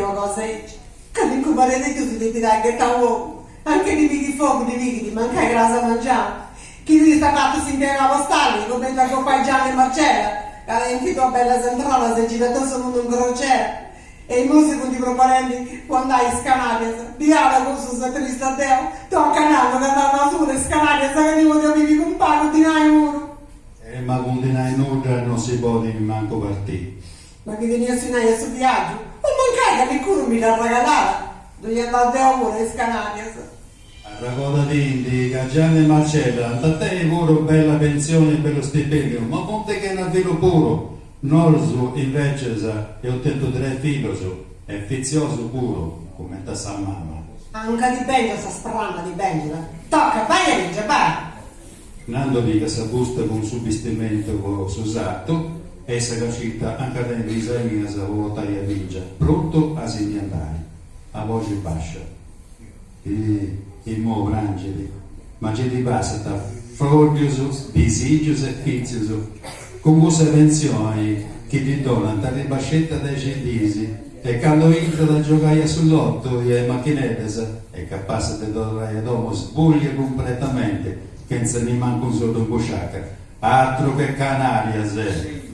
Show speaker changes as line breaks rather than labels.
una cosa, che mi cuparete tu si ti dai che ta uomo, anche di di fuoco, di manca grasa mangiare. Chi ti sta fatto si impiega postale, come da Coppa Gianni e Marcella, che in fito a bella centrale, se ci vedo sono un crociera. E i musici di proponenti quando hai scanate, dialogo su se Cristo a Dio, tu canale che andava su le scanate, se venivo di vivi con pago di nai muro.
Ma con di nai nulla non si può manco partire.
Ma che veniva si nai a su viaggio? Non mancai che nessuno mi l'ha regalata, devi andare a Dio le scanate.
A raccoda di Gianni e Marcella, da te pure bella pensione e bello stipendio, ma ponte che ne vero puro. Norzu invece è 83 filoso, è fizioso puro, come da sa mamma.
Anche di bello sta sprana di bello. Tocca, vai a legge, vai!
Nando di che si busta con subistimento con Susato, essa città anche da disegni sa vuota e vigia, pronto a segnalare, a voce bascia. E il muovo angeli, ma c'è di basta, frogioso, bisigioso e fizioso, con queste pensioni che ti donano la ribascetta dei cedisi e quando entra da giocare sull'otto e le macchinette è capace di dare domo sbuglia completamente che non se ne manca un solo buciaca altro che Canaria se